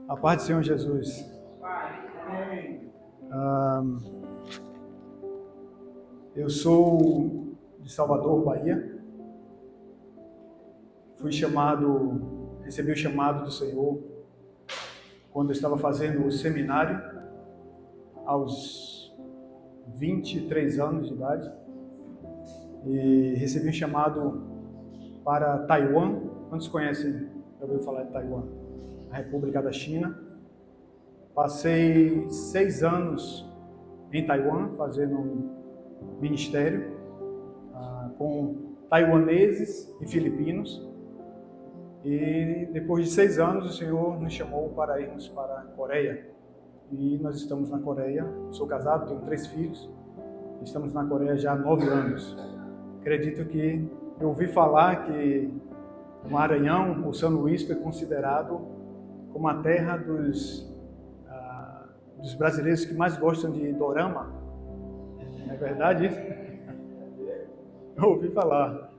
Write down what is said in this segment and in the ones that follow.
A paz do Senhor Jesus. Eu sou de Salvador, Bahia. Recebi o chamado do Senhor quando eu estava fazendo o seminário, aos 23 anos de idade. E recebi um chamado para Taiwan. Quantos conhecem, já ouviu falar de Taiwan? A República da China. Passei 6 anos em Taiwan fazendo um ministério com taiwaneses e filipinos. E depois de 6 anos o Senhor nos chamou para irmos para a Coreia. E nós estamos na Coreia. Sou casado, tenho 3 filhos. Estamos na Coreia já há 9 anos. Acredito que eu ouvi falar que o Maranhão, o São Luís, foi considerado como a terra dos brasileiros que mais gostam de dorama. Não é verdade isso? Eu ouvi falar.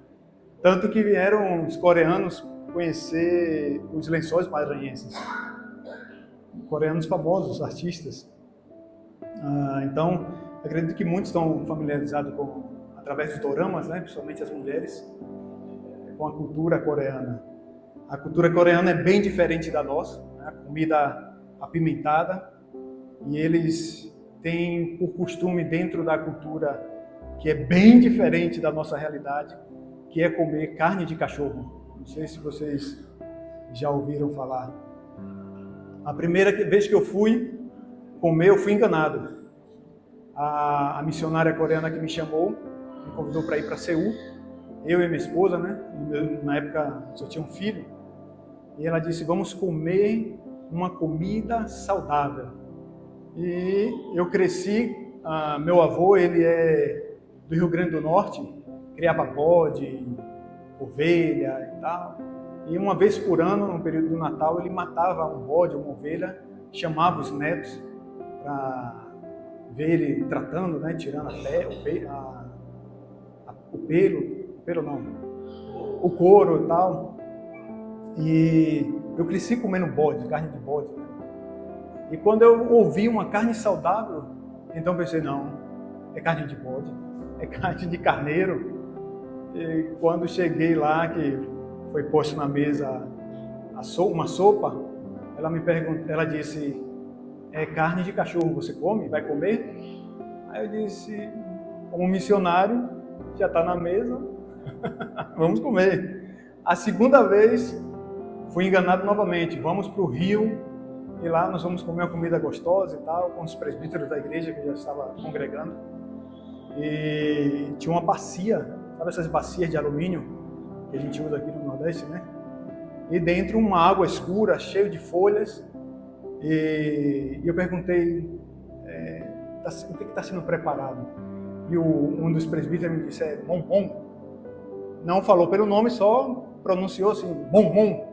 Tanto que vieram os coreanos conhecer os Lençóis Maranhenses. Coreanos famosos, artistas. Então, acredito que muitos estão familiarizados através dos doramas, né? Principalmente as mulheres, com a cultura coreana. A cultura coreana é bem diferente da nossa, né? A comida apimentada, e eles têm por costume, dentro da cultura que é bem diferente da nossa realidade, que é comer carne de cachorro. Não sei se vocês já ouviram falar. A primeira vez que eu fui comer, eu fui enganado. A missionária coreana que me chamou, me convidou para ir para Seul, eu e minha esposa, né? Na época só tinha um filho, e ela disse: vamos comer uma comida saudável. E eu cresci, meu avô, ele é do Rio Grande do Norte, criava bode, ovelha e tal. E uma vez por ano, no período do Natal, ele matava um bode, uma ovelha, chamava os netos para ver ele tratando, né, tirando o couro e tal. E eu cresci comendo bode, carne de bode, né? E quando eu ouvi uma carne saudável, então pensei, não, é carne de bode, é carne de carneiro. E quando cheguei lá, que foi posto na mesa uma sopa, ela disse: é carne de cachorro, você come? Vai comer? Aí eu disse, como missionário, já está na mesa, vamos comer. A segunda vez, fui enganado novamente, vamos para o Rio, e lá nós vamos comer uma comida gostosa e tal, com os presbíteros da igreja que já estava congregando. E tinha uma bacia, sabe essas bacias de alumínio que a gente usa aqui no Nordeste, né? E dentro uma água escura, cheia de folhas. E eu perguntei, o que está sendo preparado? E um dos presbíteros me disse, bombom. Não falou pelo nome, só pronunciou assim, bombom.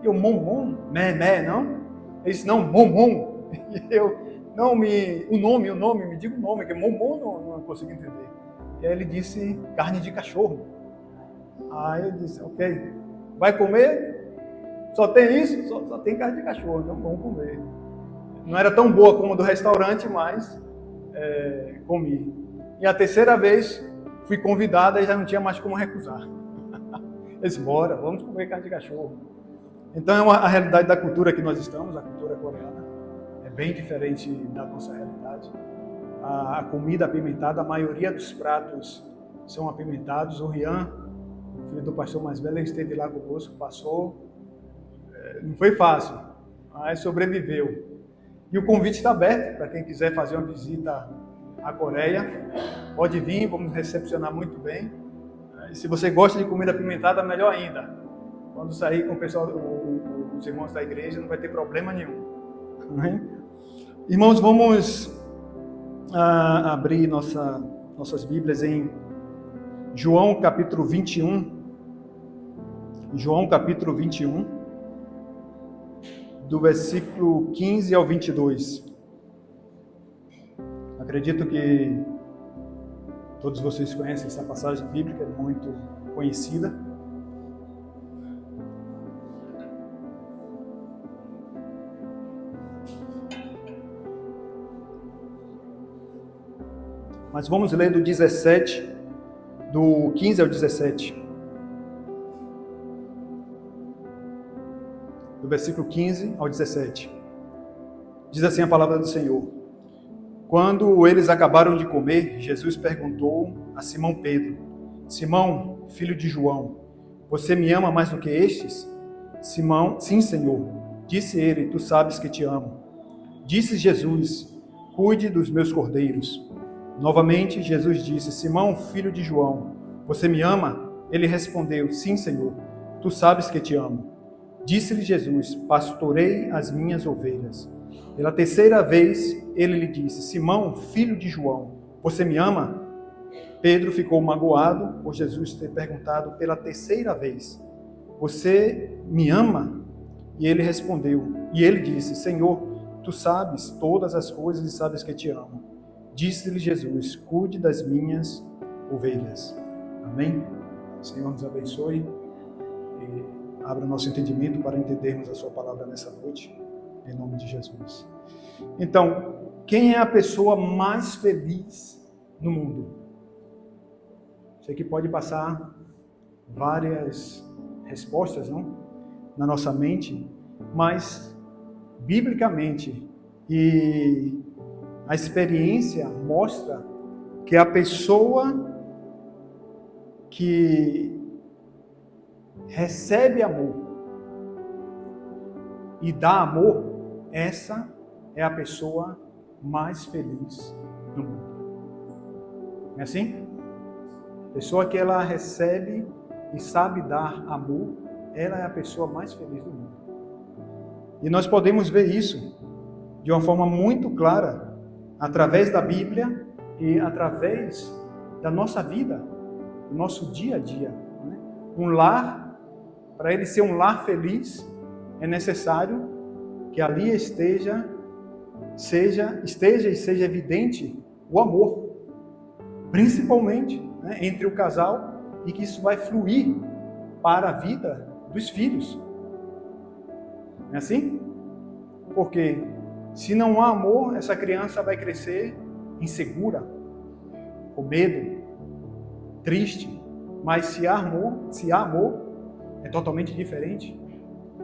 E eu, bombom? Mé, não? Ele disse, não, bombom. E eu, não, o nome, me diga o nome, que bombom não consigo entender. E aí ele disse, carne de cachorro. Aí eu disse, ok, vai comer? Só tem isso? Só tem carne de cachorro, então vamos comer. Não era tão boa como a do restaurante, mas comi. E a terceira vez, fui convidada e já não tinha mais como recusar. Eu disse, bora, vamos comer carne de cachorro. Então a realidade da cultura que nós estamos, a cultura coreana, é bem diferente da nossa realidade. A comida apimentada, a maioria dos pratos são apimentados. O Rian, o filho do pastor mais velho, esteve lá conosco, passou. Não foi fácil, mas sobreviveu. E o convite está aberto para quem quiser fazer uma visita à Coreia. Pode vir, vamos recepcionar muito bem. E se você gosta de comida apimentada, melhor ainda. Quando sair com o pessoal, os irmãos da igreja, não vai ter problema nenhum. Irmãos, vamos abrir nossas Bíblias em João capítulo 21. João capítulo 21. Do versículo 15 ao 22. Acredito que todos vocês conhecem essa passagem bíblica, é muito conhecida. mas vamos ler do 17, do 15 ao 17. Do versículo 15 ao 17. Diz assim a palavra do Senhor. Quando eles acabaram de comer, Jesus perguntou a Simão Pedro: Simão, filho de João, você me ama mais do que estes? Simão: sim, Senhor. Disse ele: tu sabes que te amo. Disse Jesus: cuide dos meus cordeiros. Novamente Jesus disse: Simão, filho de João, você me ama? Ele respondeu: sim, Senhor, tu sabes que te amo. Disse-lhe Jesus: pastorei as minhas ovelhas. Pela terceira vez ele lhe disse: Simão, filho de João, você me ama? Pedro ficou magoado por Jesus ter perguntado pela terceira vez: você me ama? E ele respondeu, e ele disse: Senhor, tu sabes todas as coisas e sabes que te amo. Disse-lhe Jesus: cuide das minhas ovelhas. Amém? O Senhor nos abençoe e abra nosso entendimento para entendermos a sua palavra nessa noite, em nome de Jesus. Então, quem é a pessoa mais feliz no mundo? Você que pode passar várias respostas, não? Na nossa mente, mas biblicamente e a experiência mostra que a pessoa que recebe amor e dá amor, essa é a pessoa mais feliz do mundo. Não é assim? A pessoa que ela recebe e sabe dar amor, ela é a pessoa mais feliz do mundo. E nós podemos ver isso de uma forma muito clara através da Bíblia e através da nossa vida, do nosso dia a dia. Né? Um lar, para ele ser um lar feliz, é necessário que ali esteja e seja evidente o amor, principalmente, né, entre o casal, e que isso vai fluir para a vida dos filhos. Não é assim? Porque se não há amor, essa criança vai crescer insegura, com medo, triste. Mas se há amor, é totalmente diferente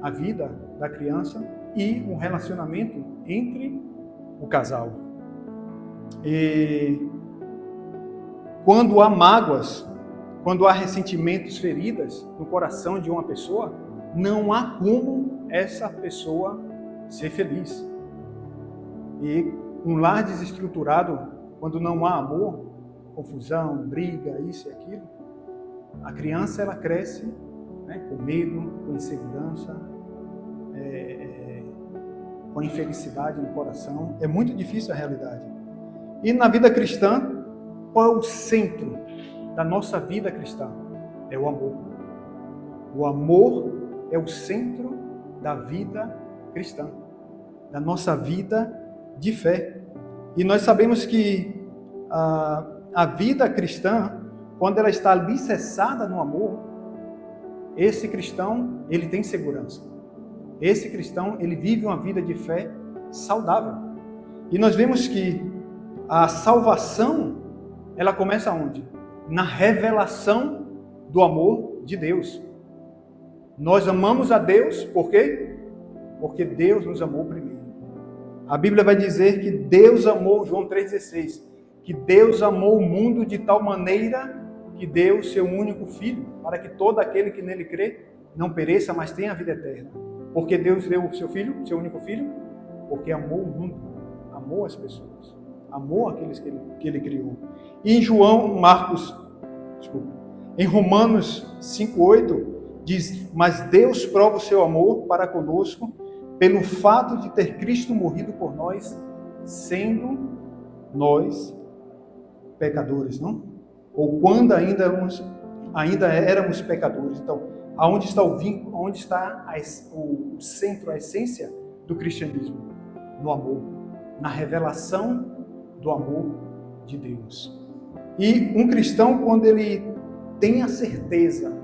a vida da criança e o relacionamento entre o casal. E quando há mágoas, quando há ressentimentos, feridas no coração de uma pessoa, não há como essa pessoa ser feliz. E um lar desestruturado, quando não há amor, confusão, briga, isso e aquilo, a criança ela cresce, né, com medo, com insegurança, com infelicidade no coração. É muito difícil a realidade. E na vida cristã, qual é o centro da nossa vida cristã? É o amor. O amor é o centro da vida cristã, da nossa vida de fé. E nós sabemos que a vida cristã, quando ela está alicerçada no amor, esse cristão, ele tem segurança. Esse cristão, ele vive uma vida de fé saudável. E nós vemos que a salvação, ela começa onde? Na revelação do amor de Deus. Nós amamos a Deus, por quê? Porque Deus nos amou primeiro. A Bíblia vai dizer que Deus amou, João 3,16, que Deus amou o mundo de tal maneira que deu o seu único Filho, para que todo aquele que nele crê não pereça, mas tenha a vida eterna. Porque Deus deu o seu Filho, seu único Filho? Porque amou o mundo, amou as pessoas, amou aqueles que ele criou. E em Romanos 5,8 diz: mas Deus prova o seu amor para conosco pelo fato de ter Cristo morrido por nós, sendo nós pecadores, não? Ou quando ainda éramos pecadores. Então, aonde está o vínculo, onde está o centro, a essência do cristianismo? No amor, na revelação do amor de Deus. E um cristão, quando ele tem a certeza,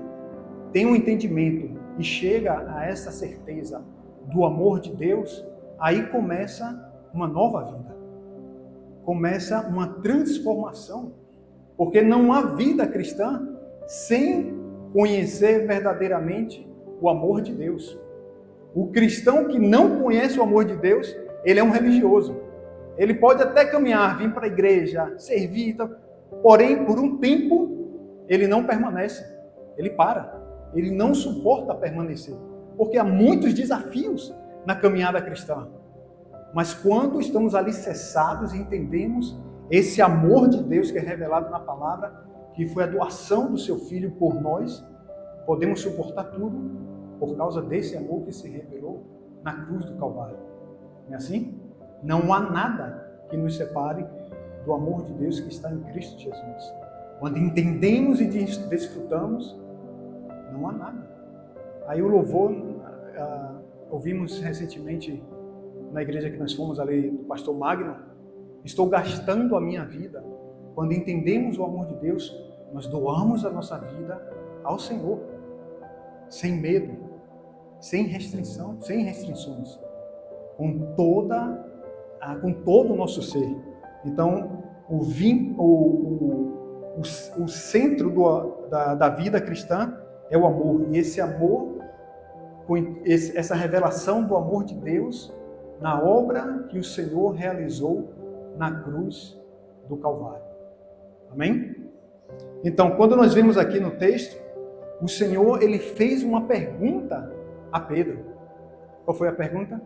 tem um entendimento e chega a essa certeza do amor de Deus, aí começa uma nova vida. começa uma transformação, porque não há vida cristã sem conhecer verdadeiramente o amor de Deus. O cristão que não conhece o amor de Deus, ele é um religioso. Ele pode até caminhar, vir para a igreja, servir, porém, por um tempo, ele não permanece. Ele para. Ele não suporta permanecer. Porque há muitos desafios na caminhada cristã. Mas quando estamos alicerçados e entendemos esse amor de Deus que é revelado na palavra, que foi a doação do seu Filho por nós, podemos suportar tudo por causa desse amor que se revelou na cruz do Calvário. Não é assim? Não há nada que nos separe do amor de Deus que está em Cristo Jesus. Quando entendemos e desfrutamos, não há nada. Aí o louvor, ouvimos recentemente na igreja que nós fomos ali, do pastor Magno, estou gastando a minha vida. Quando entendemos o amor de Deus, nós doamos a nossa vida ao Senhor, sem medo, sem restrição, sem restrições, com todo o nosso ser. Então, o centro da vida cristã é o amor, e esse amor, essa revelação do amor de Deus na obra que o Senhor realizou na cruz do Calvário. Amém? Então, quando nós vemos aqui no texto, o Senhor, ele fez uma pergunta a Pedro. Qual foi a pergunta?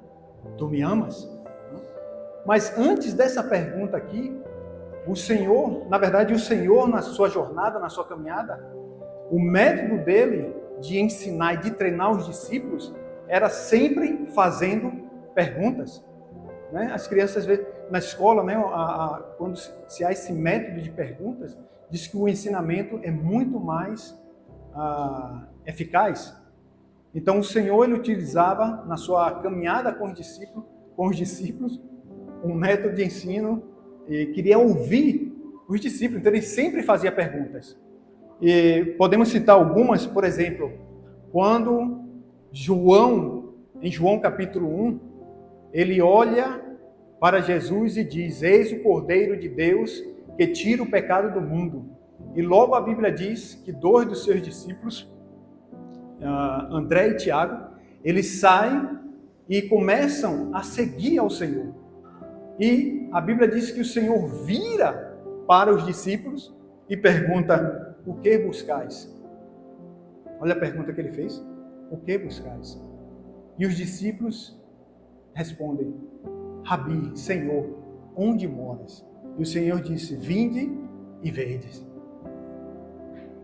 Tu me amas? Mas antes dessa pergunta aqui, o Senhor, na verdade, o Senhor, na sua jornada, na sua caminhada, o método dele de ensinar e de treinar os discípulos era sempre fazendo perguntas. Né? As crianças, na escola, né, quando se há esse método de perguntas, diz que o ensinamento é muito mais eficaz. Então, o Senhor, ele utilizava na sua caminhada com os discípulos, um método de ensino, e queria ouvir os discípulos. Então, ele sempre fazia perguntas. E podemos citar algumas, por exemplo, quando em João capítulo 1, ele olha para Jesus e diz: eis o Cordeiro de Deus que tira o pecado do mundo. E logo a Bíblia diz que 2 dos seus discípulos, André e Tiago, eles saem e começam a seguir ao Senhor. E a Bíblia diz que o Senhor vira para os discípulos e pergunta: o que buscais? Olha a pergunta que ele fez: o que buscais? E os discípulos respondem: Rabi, Senhor, onde moras? E o Senhor disse: vinde e vedes.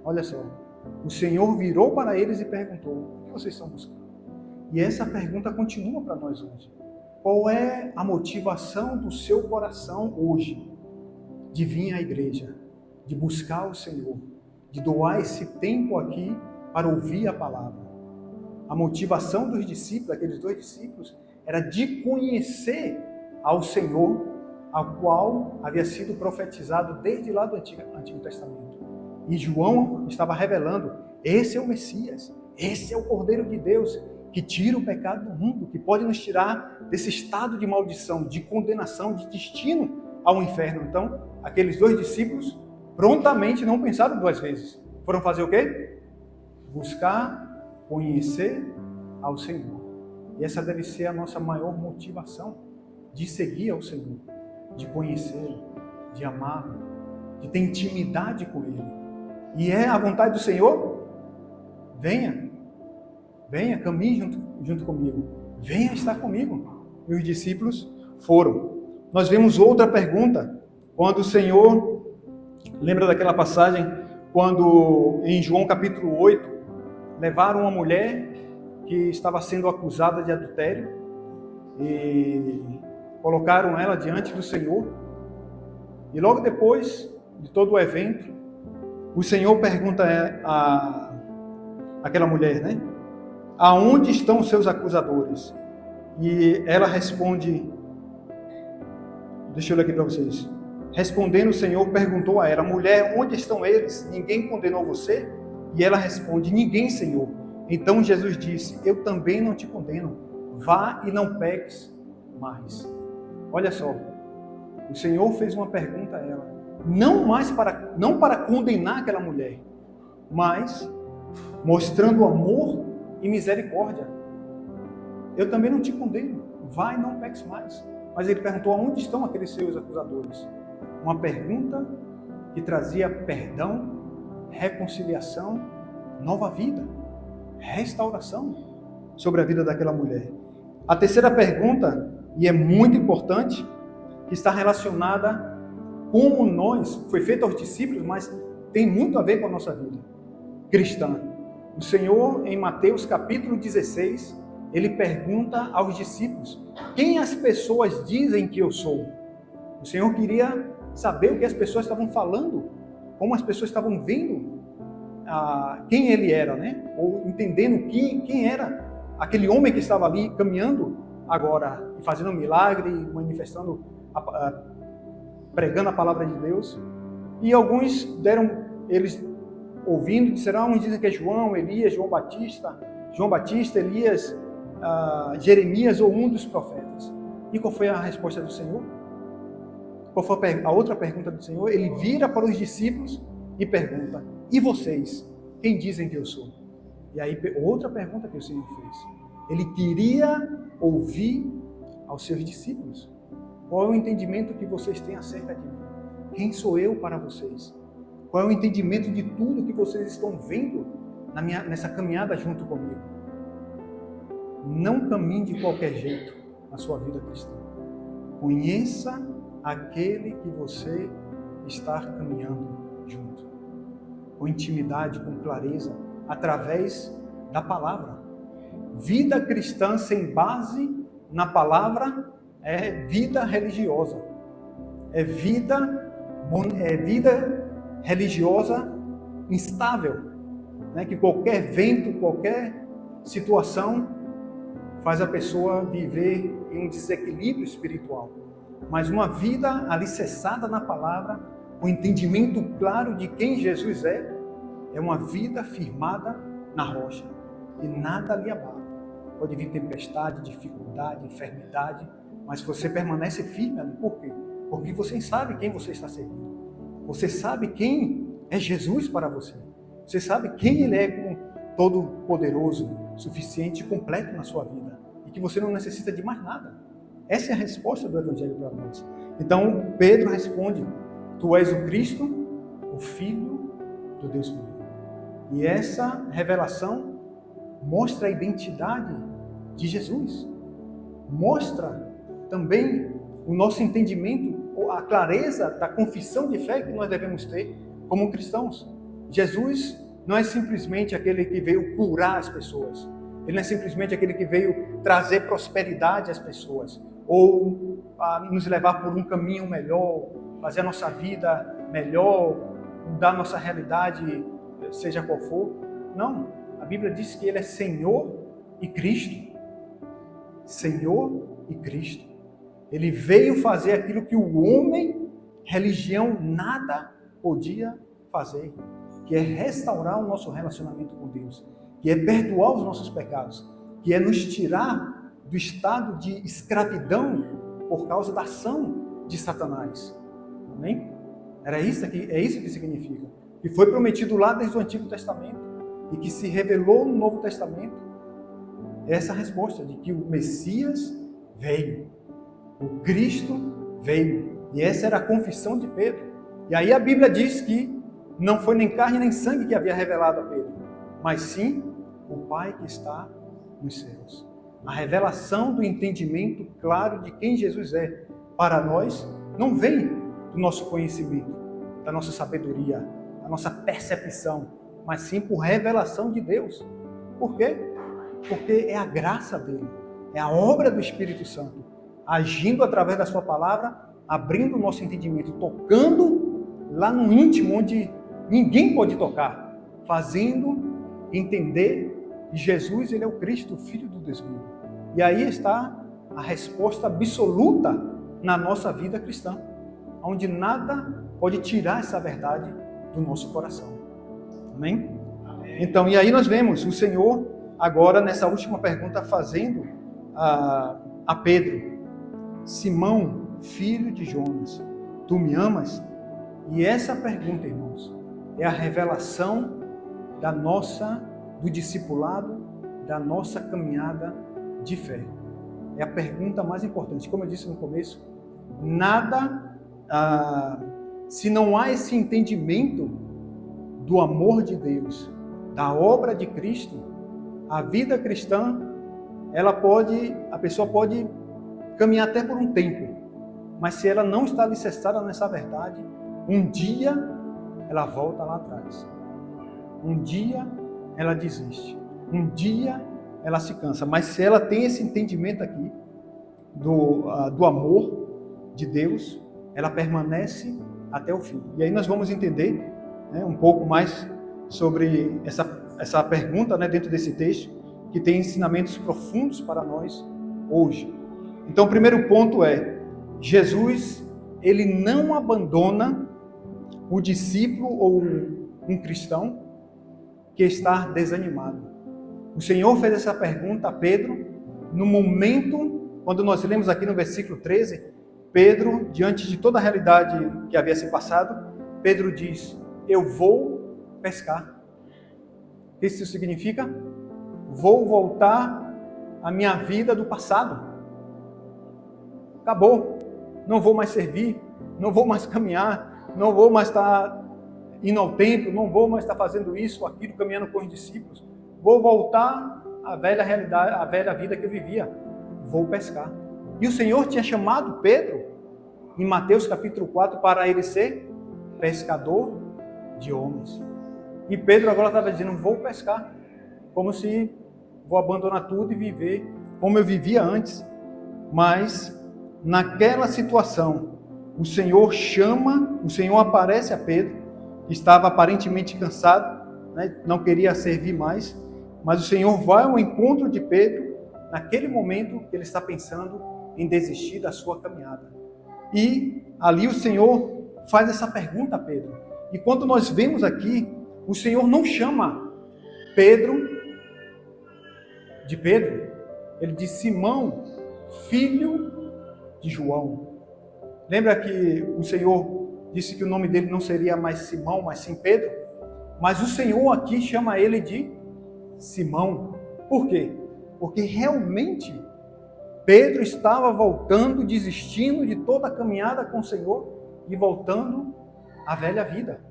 Olha só, o Senhor virou para eles e perguntou: o que vocês estão buscando? E essa pergunta continua para nós hoje. Qual é a motivação do seu coração hoje de vir à igreja, de buscar o Senhor, de doar esse tempo aqui para ouvir a palavra? A motivação dos discípulos, daqueles 2 discípulos, era de conhecer ao Senhor, ao qual havia sido profetizado desde lá do Antigo Testamento. E João estava revelando: esse é o Messias, esse é o Cordeiro de Deus, que tira o pecado do mundo, que pode nos tirar desse estado de maldição, de condenação, de destino ao inferno. Então, aqueles 2 discípulos prontamente não pensaram 2 vezes. Foram fazer o quê? Buscar, conhecer ao Senhor. E essa deve ser a nossa maior motivação, de seguir ao Senhor, de conhecê-lo, de amá-lo, de ter intimidade com Ele. E é a vontade do Senhor? Venha, caminhe junto comigo, venha estar comigo. E os discípulos foram. Nós vemos outra pergunta, quando o Senhor, lembra daquela passagem, quando em João capítulo 8, levaram uma mulher que estava sendo acusada de adultério e colocaram ela diante do Senhor. E logo depois de todo o evento, o Senhor pergunta àquela mulher, né? Aonde estão os seus acusadores? E ela responde, deixa eu ler aqui para vocês. Respondendo, o Senhor perguntou a ela: mulher, onde estão eles? Ninguém condenou você? E ela responde: ninguém, Senhor. Então Jesus disse: eu também não te condeno. Vá e não peques mais. Olha só, o Senhor fez uma pergunta a ela, não para condenar aquela mulher, mas mostrando amor e misericórdia. Eu também não te condeno, vai, não peques mais. Mas ele perguntou, aonde estão aqueles seus acusadores? Uma pergunta que trazia perdão, reconciliação, nova vida, restauração sobre a vida daquela mulher. A terceira pergunta, e é muito importante, que está relacionada como nós, foi feita aos discípulos, mas tem muito a ver com a nossa vida cristã. O Senhor, em Mateus capítulo 16, ele pergunta aos discípulos, quem as pessoas dizem que eu sou? O Senhor queria saber o que as pessoas estavam falando, como as pessoas estavam vendo quem ele era, né? Ou entendendo quem era aquele homem que estava ali caminhando agora, e fazendo um milagre, manifestando, pregando a palavra de Deus. E alguns eles ouvindo, disseram, uns dizem que é João, Elias, João Batista, Elias, Jeremias ou um dos profetas. E qual foi a resposta do Senhor? Qual foi a outra pergunta do Senhor? Ele vira para os discípulos e pergunta, e vocês, quem dizem que eu sou? E aí outra pergunta que o Senhor fez. Ele queria ouvir aos seus discípulos. Qual é o entendimento que vocês têm acerca de mim? Quem sou eu para vocês? Qual é o entendimento de tudo que vocês estão vendo nessa caminhada junto comigo? Não caminhe de qualquer jeito na sua vida cristã. Conheça aquele que você está caminhando junto. Com intimidade, com clareza, através da palavra. Vida cristã sem base na palavra é vida religiosa. É vida religiosa instável, né? Que qualquer vento, qualquer situação faz a pessoa viver em um desequilíbrio espiritual. Mas uma vida alicerçada na palavra, com entendimento claro de quem Jesus é uma vida firmada na rocha. E nada lhe abala. Pode vir tempestade, dificuldade, enfermidade, mas você permanece firme ali. Por quê? Porque você sabe quem você está servindo. Você sabe quem é Jesus para você. Você sabe quem Ele é como todo-poderoso, suficiente e completo na sua vida. E que você não necessita de mais nada. Essa é a resposta do Evangelho para nós. Então, Pedro responde, tu és o Cristo, o Filho do Deus vivo. E essa revelação mostra a identidade de Jesus. Mostra também o nosso entendimento, a clareza da confissão de fé que nós devemos ter como cristãos. Jesus não é simplesmente aquele que veio curar as pessoas. Ele não é simplesmente aquele que veio trazer prosperidade às pessoas. Ou nos levar por um caminho melhor, fazer a nossa vida melhor, mudar a nossa realidade, seja qual for. Não, a Bíblia diz que Ele é Senhor e Cristo. Senhor e Cristo. Ele veio fazer aquilo que o homem, religião, nada podia fazer, que é restaurar o nosso relacionamento com Deus, que é perdoar os nossos pecados, que é nos tirar do estado de escravidão por causa da ação de Satanás. Amém? É isso que significa. Que foi prometido lá desde o Antigo Testamento e que se revelou no Novo Testamento. Essa resposta de que o Messias veio, o Cristo veio. E essa era a confissão de Pedro. E aí a Bíblia diz que não foi nem carne nem sangue que havia revelado a Pedro, mas sim o Pai que está nos céus. A revelação do entendimento claro de quem Jesus é para nós não vem do nosso conhecimento, da nossa sabedoria, da nossa percepção, mas sim por revelação de Deus. Por quê? Porque é a graça dele, é a obra do Espírito Santo, agindo através da sua palavra, abrindo o nosso entendimento, tocando lá no íntimo onde ninguém pode tocar, fazendo entender que Jesus ele é o Cristo, o Filho do Deus vivo. E aí está a resposta absoluta na nossa vida cristã, onde nada pode tirar essa verdade do nosso coração. Amém? Então, e aí nós vemos o Senhor agora nessa última pergunta fazendo a Pedro: Simão, filho de Jonas, tu me amas? E essa pergunta, irmãos, é a revelação do discipulado, da nossa caminhada de fé. É a pergunta mais importante. Como eu disse no começo, se não há esse entendimento do amor de Deus, da obra de Cristo, a vida cristã, a pessoa pode caminhar até por um tempo, mas se ela não está alicerçada nessa verdade, um dia ela volta lá atrás. Um dia ela desiste. Um dia ela se cansa. Mas se ela tem esse entendimento aqui do amor de Deus, ela permanece até o fim. E aí nós vamos entender, né, um pouco mais sobre essa pergunta, né, dentro desse texto, que tem ensinamentos profundos para nós hoje. Então, o primeiro ponto é: Jesus, ele não abandona o discípulo ou um cristão que está desanimado. O Senhor fez essa pergunta a Pedro no momento, quando nós lemos aqui no versículo 13, Pedro, diante de toda a realidade que havia se passado, Pedro diz: eu vou pescar. O que isso significa? Vou voltar à minha vida do passado. Acabou. Não vou mais servir, não vou mais caminhar, não vou mais estar indo ao templo, não vou mais estar fazendo isso, aquilo, caminhando com os discípulos. Vou voltar à velha realidade, à velha vida que eu vivia. Vou pescar. E o Senhor tinha chamado Pedro, em Mateus capítulo 4, para ele ser pescador de homens. E Pedro agora estava dizendo: vou pescar. Como se vou abandonar tudo e viver como eu vivia antes. Mas, naquela situação, o Senhor aparece a Pedro, que estava aparentemente cansado, né, não queria servir mais, mas o Senhor vai ao encontro de Pedro, naquele momento que ele está pensando em desistir da sua caminhada. E ali o Senhor faz essa pergunta a Pedro. E quando nós vemos aqui, o Senhor não chama Pedro de Pedro, ele diz Simão, filho de João. Lembra que o Senhor disse que o nome dele não seria mais Simão, mas sim Pedro? Mas o Senhor aqui chama ele de Simão. Por quê? Porque realmente Pedro estava voltando, desistindo de toda a caminhada com o Senhor e voltando à velha vida.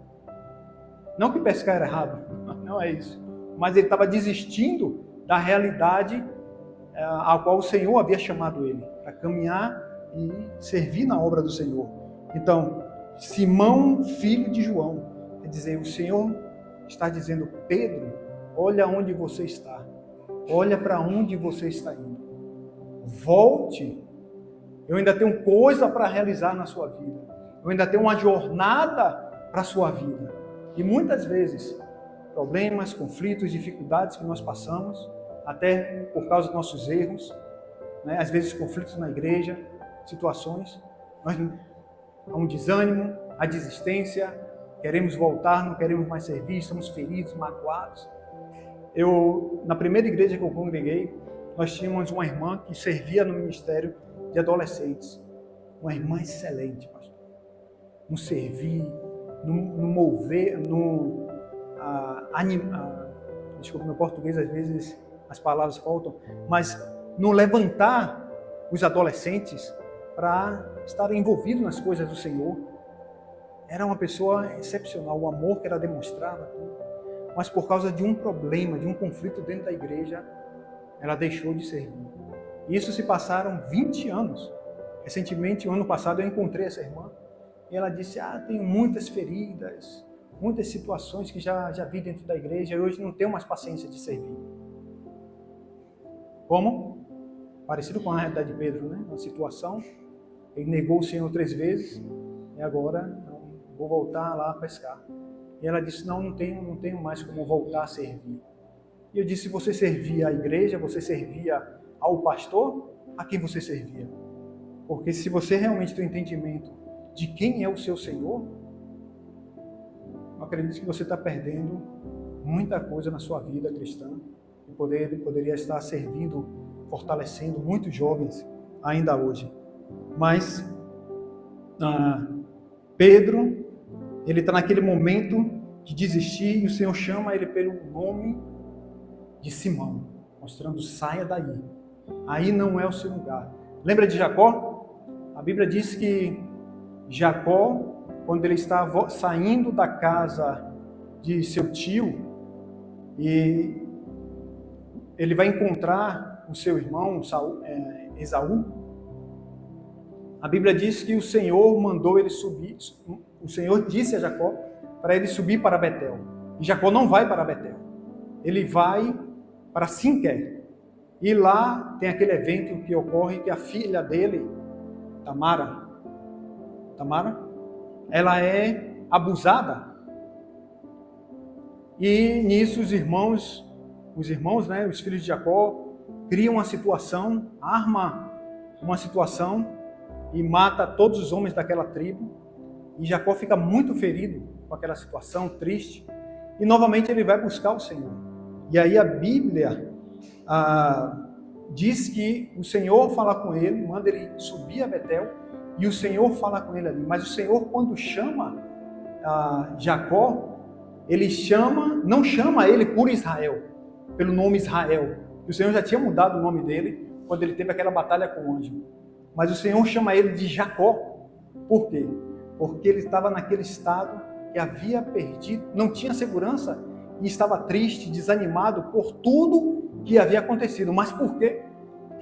Não que pescar era errado, não é isso. Mas ele estava desistindo da realidade a qual o Senhor havia chamado ele, para caminhar e servir na obra do Senhor. Então, Simão, filho de João, quer dizer, o Senhor está dizendo: Pedro, olha onde você está, olha para onde você está indo, volte, eu ainda tenho coisa para realizar na sua vida, eu ainda tenho uma jornada para a sua vida. E muitas vezes, problemas, conflitos, dificuldades que nós passamos, até por causa dos nossos erros, né? Às vezes conflitos na igreja, situações, há um desânimo, há desistência, queremos voltar, não queremos mais servir, estamos feridos, magoados. Na primeira igreja que eu congreguei, nós tínhamos uma irmã que servia no ministério de adolescentes, uma irmã excelente, pastor, no servir, no mover, no desculpa, no português às vezes as palavras faltam, mas no levantar os adolescentes para estarem envolvidos nas coisas do Senhor. Era uma pessoa excepcional, o amor que ela demonstrava, mas por causa de um problema, de um conflito dentro da igreja, ela deixou de servir. Isso se passaram 20 anos. Recentemente, o ano passado, eu encontrei essa irmã e ela disse: tenho muitas feridas, muitas situações que já vi dentro da igreja e hoje não tenho mais paciência de servir. Como? Parecido com a realidade de Pedro, né? Uma situação, ele negou o Senhor 3 vezes e agora vou voltar lá a pescar. E ela disse: não tenho mais como voltar a servir. E eu disse: você servia à igreja, você servia ao pastor, a quem você servia? Porque se você realmente tem o entendimento de quem é o seu Senhor, eu acredito que você está perdendo muita coisa na sua vida cristã e poderia estar servindo, fortalecendo muitos jovens ainda hoje. Mas Pedro, ele está naquele momento de desistir e o Senhor chama ele pelo nome de Simão, mostrando: saia daí, aí não é o seu lugar. Lembra de Jacó? A Bíblia diz que Jacó, quando ele estava saindo da casa de seu tio, e ele vai encontrar o seu irmão Esaú, a Bíblia diz que o Senhor mandou ele subir, o Senhor disse a Jacó para ele subir para Betel. E Jacó não vai para Betel, ele vai para Sinquer. E lá tem aquele evento que ocorre que a filha dele, Tamara, ela é abusada. E nisso os irmãos, né, os filhos de Jacó, criam uma situação, arma uma situação e mata todos os homens daquela tribo. E Jacó fica muito ferido com aquela situação, triste. E novamente ele vai buscar o Senhor. E aí a Bíblia diz que o Senhor fala com ele, manda ele subir a Betel, e o Senhor fala com ele ali. Mas o Senhor, quando chama Jacó, ele não chama ele por Israel, pelo nome Israel. O Senhor já tinha mudado o nome dele quando ele teve aquela batalha com o anjo. Mas o Senhor chama ele de Jacó. Por quê? Porque ele estava naquele estado que havia perdido, não tinha segurança e estava triste, desanimado por tudo que havia acontecido. Mas por quê?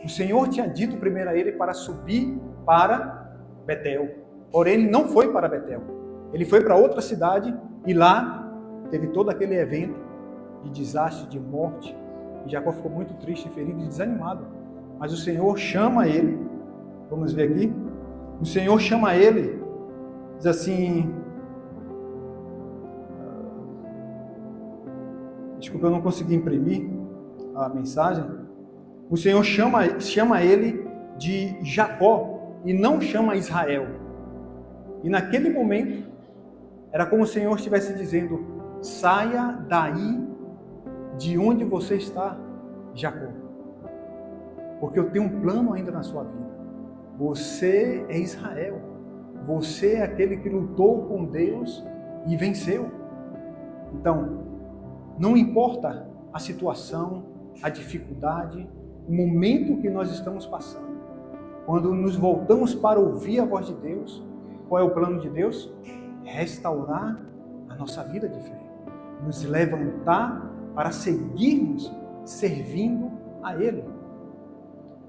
O Senhor tinha dito primeiro a ele para subir para Betel. Porém, ele não foi para Betel. Ele foi para outra cidade e lá teve todo aquele evento de desastre, de morte. E Jacó ficou muito triste, ferido e desanimado. Mas o Senhor chama ele. Vamos ver aqui. O Senhor chama ele. Diz assim... Desculpa, eu não consegui imprimir a mensagem. O Senhor chama ele de Jacó e não chama Israel. E naquele momento, era como o Senhor estivesse dizendo: saia daí de onde você está, Jacó. Porque eu tenho um plano ainda na sua vida. Você é Israel. Você é aquele que lutou com Deus e venceu. Então, não importa a situação, a dificuldade, o momento que nós estamos passando. Quando nos voltamos para ouvir a voz de Deus, qual é o plano de Deus? Restaurar a nossa vida de fé. Nos levantar para seguirmos servindo a Ele.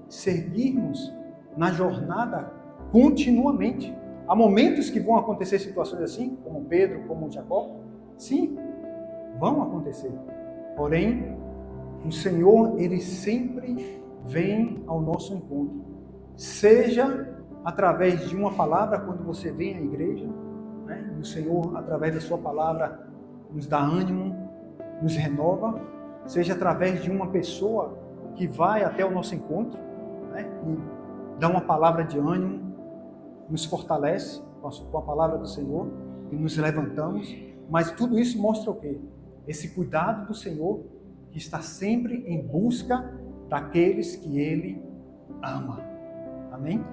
Seguirmos na jornada continuamente. Há momentos que vão acontecer situações assim, como Pedro, como Jacó. Sim, vão acontecer. Porém, o Senhor, Ele sempre vem ao nosso encontro. Seja através de uma palavra, quando você vem à igreja, né? E o Senhor, através da sua palavra, nos dá ânimo, nos renova. Seja através de uma pessoa que vai até o nosso encontro, né? E dá uma palavra de ânimo, nos fortalece com a palavra do Senhor e nos levantamos. Mas tudo isso mostra o quê? Esse cuidado do Senhor, que está sempre em busca daqueles que Ele ama. Amém?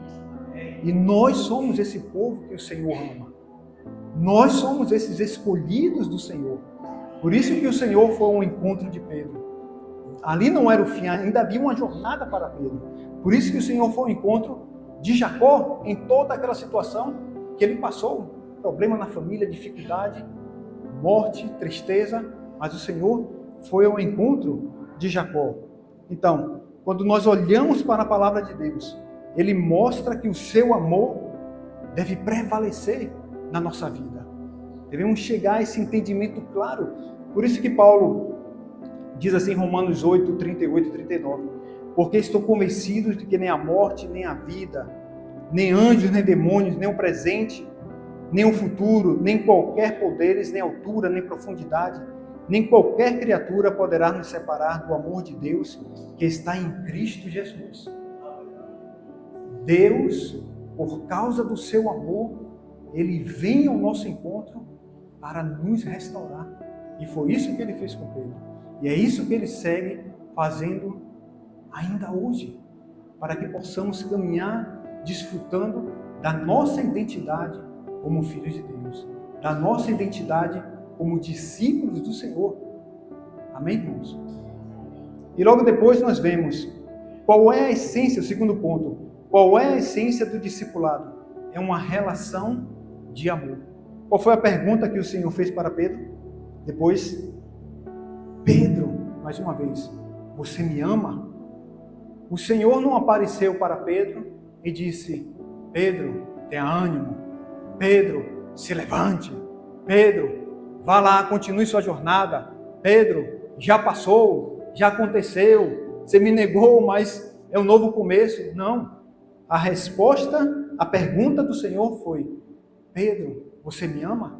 E nós somos esse povo que o Senhor ama. Nós somos esses escolhidos do Senhor. Por isso que o Senhor foi ao encontro de Pedro. Ali não era o fim, ainda havia uma jornada para Pedro. Por isso que o Senhor foi ao encontro de Jacó em toda aquela situação que ele passou. Problema na família, dificuldade, morte, tristeza. Mas o Senhor foi ao encontro de Jacó. Então, quando nós olhamos para a palavra de Deus, Ele mostra que o seu amor deve prevalecer na nossa vida. Devemos chegar a esse entendimento claro. Por isso que Paulo diz assim em Romanos 8, 38 e 39. Porque estou convencido de que nem a morte, nem a vida, nem anjos, nem demônios, nem o presente, nem o futuro, nem qualquer poderes, nem altura, nem profundidade, nem qualquer criatura poderá nos separar do amor de Deus que está em Cristo Jesus. Deus, por causa do seu amor, Ele vem ao nosso encontro para nos restaurar. E foi isso que Ele fez com Pedro. E é isso que Ele segue fazendo ainda hoje, para que possamos caminhar desfrutando da nossa identidade como filhos de Deus, da nossa identidade como discípulos do Senhor. Amém, irmãos? E logo depois nós vemos qual é a essência, o segundo ponto, qual é a essência do discipulado? É uma relação de amor. Qual foi a pergunta que o Senhor fez para Pedro? Depois, Pedro, mais uma vez, você me ama? O Senhor não apareceu para Pedro e disse, Pedro, tenha ânimo. Pedro, se levante. Pedro, vá lá, continue sua jornada. Pedro, já passou, já aconteceu. Você me negou, mas é um novo começo. Não. A resposta, a pergunta do Senhor foi, Pedro, você me ama?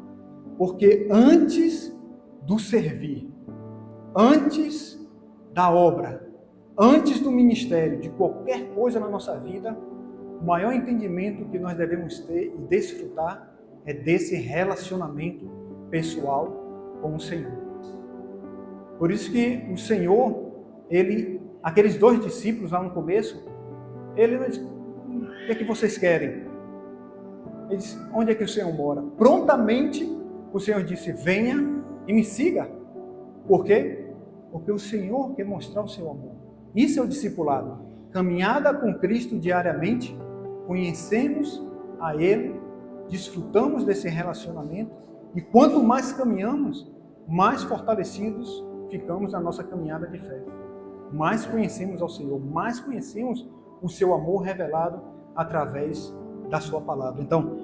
Porque antes do servir, antes da obra, antes do ministério, de qualquer coisa na nossa vida, o maior entendimento que nós devemos ter e desfrutar é desse relacionamento pessoal com o Senhor. Por isso que o Senhor, aqueles 2 discípulos lá no começo, ele não disse, o que é que vocês querem? Ele disse, onde é que o Senhor mora? Prontamente o Senhor disse, venha e me siga. Por quê? Porque o Senhor quer mostrar o seu amor. Isso é o discipulado. Caminhada com Cristo diariamente, conhecemos a Ele, desfrutamos desse relacionamento e quanto mais caminhamos, mais fortalecidos ficamos na nossa caminhada de fé. Mais conhecemos ao Senhor, mais conhecemos o seu amor revelado através da sua palavra. Então,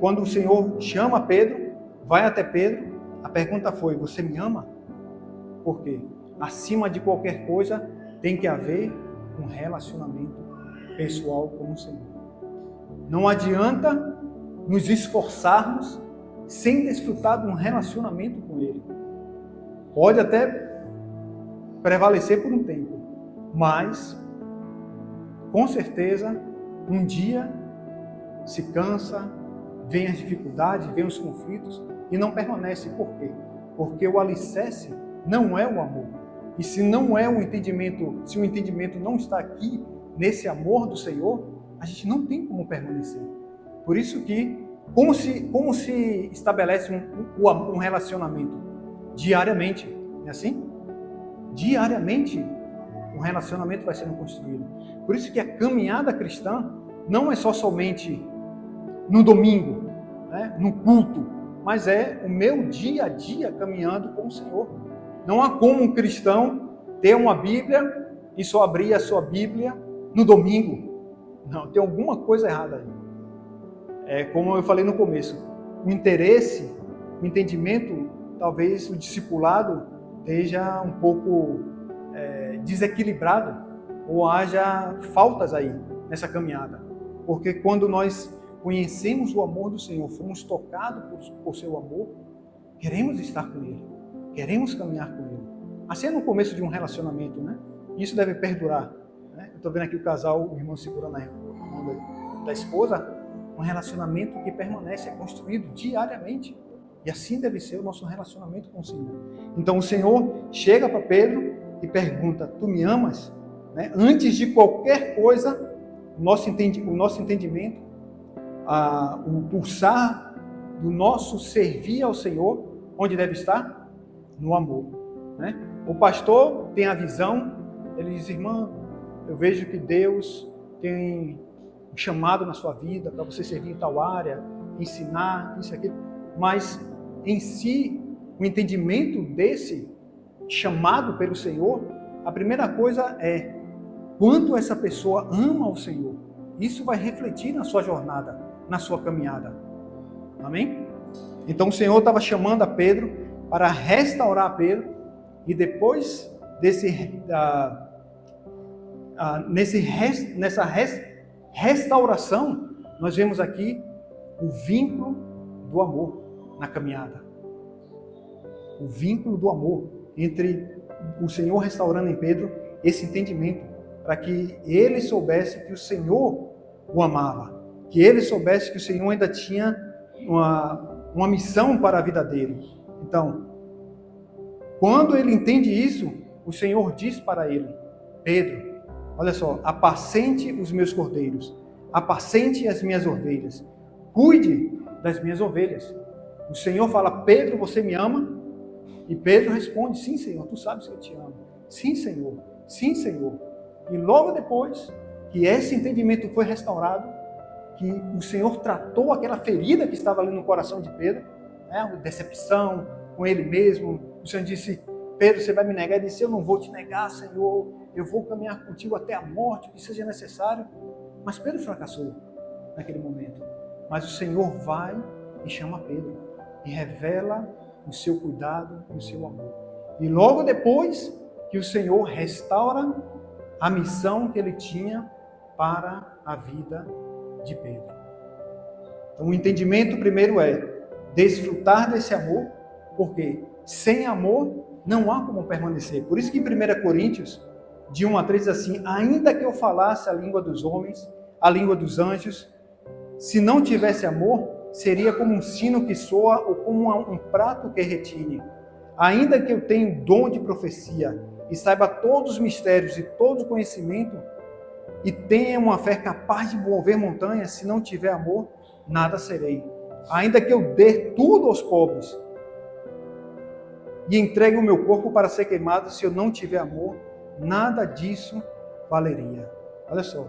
quando o Senhor chama Pedro, vai até Pedro, a pergunta foi, você me ama? Por quê? Acima de qualquer coisa, tem que haver um relacionamento pessoal com o Senhor. Não adianta nos esforçarmos sem desfrutar de um relacionamento com Ele. Pode até prevalecer por um tempo, mas, com certeza, um dia se cansa, vem as dificuldades, vem os conflitos e não permanece. Por quê? Porque o alicerce não é o amor. E se não é um entendimento, se o entendimento não está aqui, nesse amor do Senhor, a gente não tem como permanecer. Por isso que, como se estabelece um relacionamento? Diariamente, não é assim? Diariamente, um relacionamento vai sendo construído. Por isso que a caminhada cristã não é somente no domingo, né, no culto, mas é o meu dia a dia caminhando com o Senhor. Não há como um cristão ter uma Bíblia e só abrir a sua Bíblia no domingo. Não, tem alguma coisa errada aí. É como eu falei no começo, o interesse, o entendimento, talvez o discipulado esteja um pouco desequilibrado ou haja faltas aí nessa caminhada. Porque quando nós conhecemos o amor do Senhor, fomos tocados por seu amor, queremos estar com Ele, queremos caminhar com Ele. Assim é no começo de um relacionamento, né? Isso deve perdurar. Né? Eu estou vendo aqui o casal, o irmão segurando a mão da esposa, um relacionamento que permanece, é construído diariamente. E assim deve ser o nosso relacionamento com o Senhor. Então o Senhor chega para Pedro e pergunta, tu me amas? Né? Antes de qualquer coisa, o nosso entendimento, o pulsar do nosso servir ao Senhor, onde deve estar? No amor. Né? O pastor tem a visão, ele diz, irmã, eu vejo que Deus tem um chamado na sua vida para você servir em tal área, ensinar, isso e aquilo, mas em si, o entendimento desse chamado pelo Senhor, a primeira coisa é quanto essa pessoa ama o Senhor. Isso vai refletir na sua jornada, na sua caminhada. Amém? Então o Senhor estava chamando a Pedro para restaurar Pedro e depois nessa restauração, nós vemos aqui o vínculo do amor na caminhada. O vínculo do amor entre o Senhor restaurando em Pedro esse entendimento, para que ele soubesse que o Senhor o amava, que ele soubesse que o Senhor ainda tinha uma missão para a vida dele. Então, quando ele entende isso, o Senhor diz para ele, Pedro, olha só, apacente os meus cordeiros. apacente as minhas ovelhas, cuide das minhas ovelhas. O Senhor fala: Pedro, você me ama? E Pedro responde: sim, Senhor, tu sabes que eu te amo. Sim, Senhor, sim, Senhor. E logo depois que esse entendimento foi restaurado, que o Senhor tratou aquela ferida que estava ali no coração de Pedro, né, uma decepção com ele mesmo, o Senhor disse: Pedro, você vai me negar? Ele disse: eu não vou te negar, Senhor, eu vou caminhar contigo até a morte, o que seja necessário. Mas Pedro fracassou naquele momento. Mas o Senhor vai e chama Pedro e revela o seu cuidado e o seu amor. E logo depois que o Senhor restaura a missão que ele tinha para a vida de Pedro. Então o entendimento primeiro é desfrutar desse amor, porque sem amor não há como permanecer. Por isso que em 1 Coríntios, de 1 a 3, diz assim: ainda que eu falasse a língua dos homens, a língua dos anjos, se não tivesse amor, seria como um sino que soa ou como um prato que retine. Ainda que eu tenha o dom de profecia e saiba todos os mistérios e todo o conhecimento e tenha uma fé capaz de mover montanhas, se não tiver amor, nada serei. Ainda que eu dê tudo aos pobres e entregue o meu corpo para ser queimado, se eu não tiver amor, nada disso valeria. Olha só,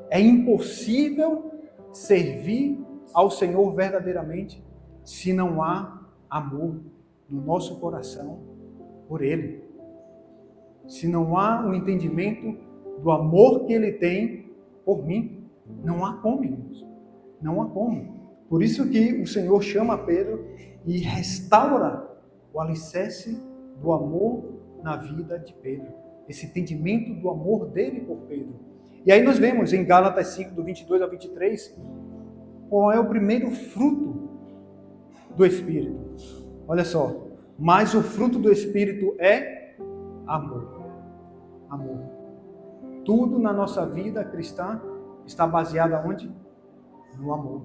é impossível servir ao Senhor verdadeiramente se não há amor no nosso coração por Ele. Se não há um entendimento do amor que Ele tem por mim, não há como, irmãos. Não há como. Por isso que o Senhor chama Pedro e restaura o alicerce do amor na vida de Pedro. Esse entendimento do amor dele por Pedro. E aí nós vemos em Gálatas 5, do 22 ao 23, qual é o primeiro fruto do Espírito. Olha só, mas o fruto do Espírito é amor. Amor. Tudo na nossa vida cristã está baseado aonde? No amor.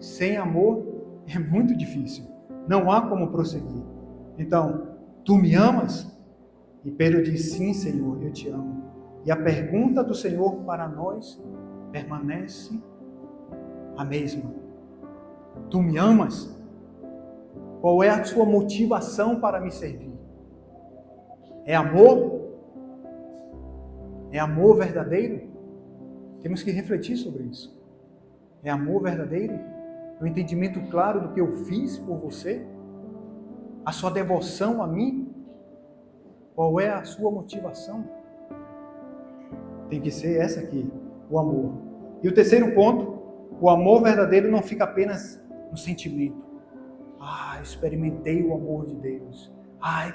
Sem amor é muito difícil. Não há como prosseguir. Então, tu me amas? E Pedro diz: sim, Senhor, eu te amo. E a pergunta do Senhor para nós permanece a mesma. Tu me amas? Qual é a sua motivação para me servir? É amor? É amor verdadeiro? Temos que refletir sobre isso. É amor verdadeiro? É um entendimento claro do que eu fiz por você? A sua devoção a mim? Qual é a sua motivação? Tem que ser essa aqui, o amor. E o terceiro ponto, o amor verdadeiro não fica apenas no sentimento. Experimentei o amor de Deus.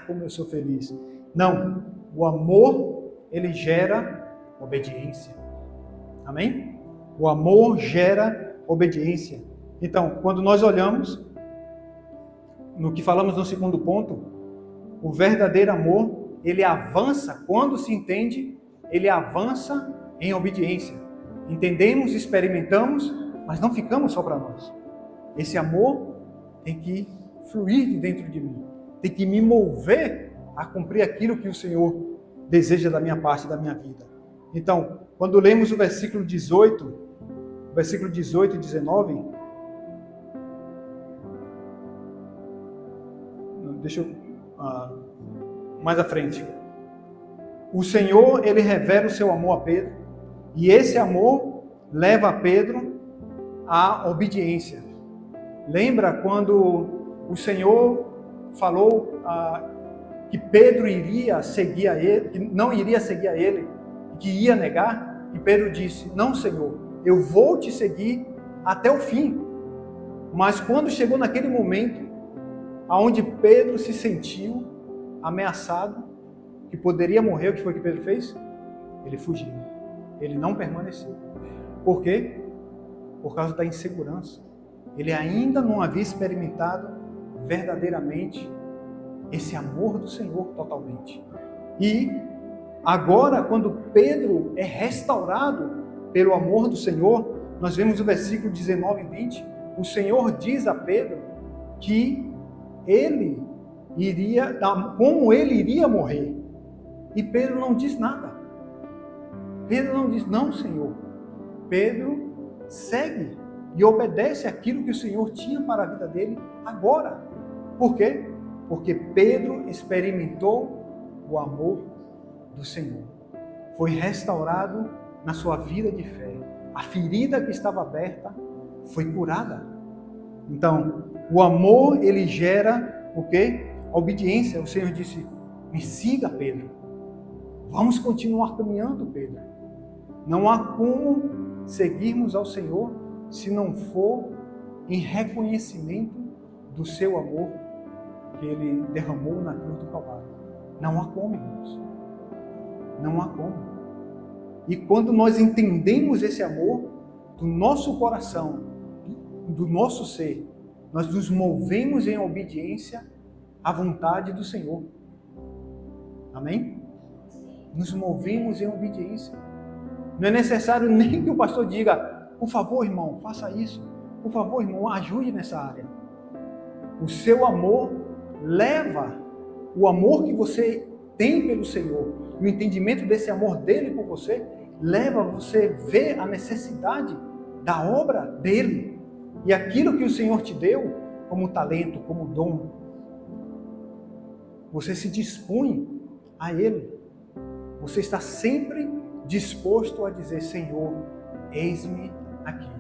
Como eu sou feliz. Não, o amor, ele gera obediência. Amém? O amor gera obediência. Então, quando nós olhamos no que falamos no segundo ponto, o verdadeiro amor, ele avança, quando se entende, ele avança em obediência. Entendemos, experimentamos, mas não ficamos só para nós. Esse amor tem que fluir de dentro de mim, tem que me mover a cumprir aquilo que o Senhor deseja da minha parte, da minha vida. Então, quando lemos o versículo 18 e 19, deixa eu mais à frente. O Senhor, ele revela o seu amor a Pedro, e esse amor leva Pedro à obediência. Lembra quando o Senhor falou que Pedro iria seguir a ele, que não iria seguir a ele, que ia negar? E Pedro disse: não, Senhor, eu vou te seguir até o fim. Mas quando chegou naquele momento, aonde Pedro se sentiu ameaçado, que poderia morrer, o que foi que Pedro fez? Ele fugiu. Ele não permaneceu. Por quê? Por causa da insegurança. Ele ainda não havia experimentado verdadeiramente esse amor do Senhor totalmente. E agora, quando Pedro é restaurado pelo amor do Senhor, nós vemos o versículo 19 e 20, o Senhor diz a Pedro que como ele iria morrer. E Pedro não diz nada. Pedro não diz: não, Senhor. Pedro segue e obedece aquilo que o Senhor tinha para a vida dele agora. Por quê? Porque Pedro experimentou o amor do Senhor. Foi restaurado na sua vida de fé. A ferida que estava aberta foi curada. Então, o amor, ele gera o quê? A obediência. O Senhor disse, me siga, Pedro. Vamos continuar caminhando, Pedro. Não há como seguirmos ao Senhor se não for em reconhecimento do seu amor que Ele derramou na cruz do Calvário. Não há como, irmãos. Não há como. E quando nós entendemos esse amor do nosso coração, do nosso ser, nós nos movemos em obediência à vontade do Senhor. Amém? Nos movemos em obediência. Não é necessário nem que o pastor diga, por favor, irmão, faça isso. Por favor, irmão, ajude nessa área. O seu amor leva o amor que você tem pelo Senhor, o entendimento desse amor dele por você, leva você a ver a necessidade da obra dele. E aquilo que o Senhor te deu, como talento, como dom, você se dispõe a ele. Você está sempre disposto a dizer, Senhor, eis-me aqui.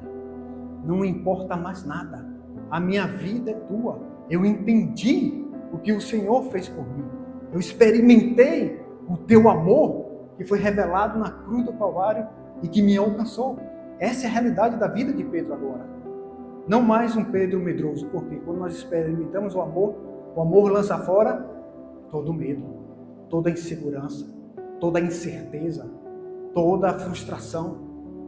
Não importa mais nada. A minha vida é tua. Eu entendi o que o Senhor fez por mim. Eu experimentei o teu amor que foi revelado na cruz do Calvário e que me alcançou. Essa é a realidade da vida de Pedro agora. Não mais um Pedro medroso, porque quando nós experimentamos o amor lança fora todo medo, toda insegurança, toda incerteza, toda frustração.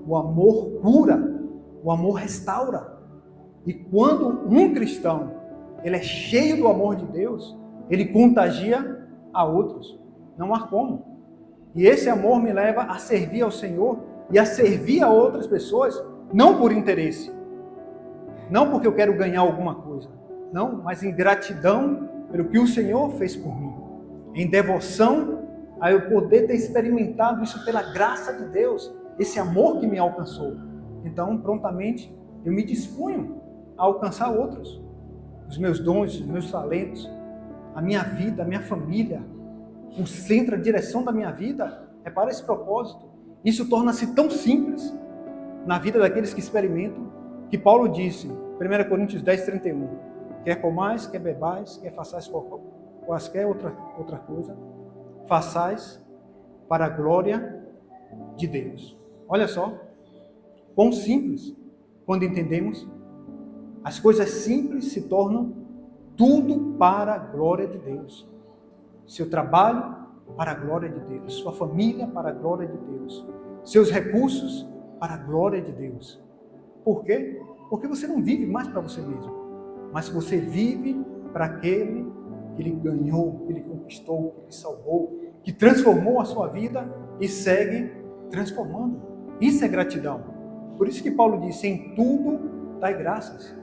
O amor cura, o amor restaura. E quando um cristão ele é cheio do amor de Deus, ele contagia a outros. Não há como. E esse amor me leva a servir ao Senhor e a servir a outras pessoas, não por interesse, não porque eu quero ganhar alguma coisa, não, mas em gratidão pelo que o Senhor fez por mim, em devoção a eu poder ter experimentado isso pela graça de Deus, esse amor que me alcançou. Então, prontamente, eu me disponho a alcançar outros. Os meus dons, os meus talentos, a minha vida, a minha família, o centro, a direção da minha vida é para esse propósito. Isso torna-se tão simples na vida daqueles que experimentam, que Paulo disse, 1 Coríntios 10, 31, quer comais, quer bebais, quer façais quaisquer outra coisa, façais para a glória de Deus. Olha só, quão simples, quando entendemos, as coisas simples se tornam tudo para a glória de Deus. Seu trabalho para a glória de Deus, sua família para a glória de Deus, seus recursos para a glória de Deus. Por quê? Porque você não vive mais para você mesmo, mas você vive para aquele que ele ganhou, que ele conquistou, que ele salvou, que transformou a sua vida e segue transformando. Isso é gratidão. Por isso que Paulo disse, em tudo dai graças.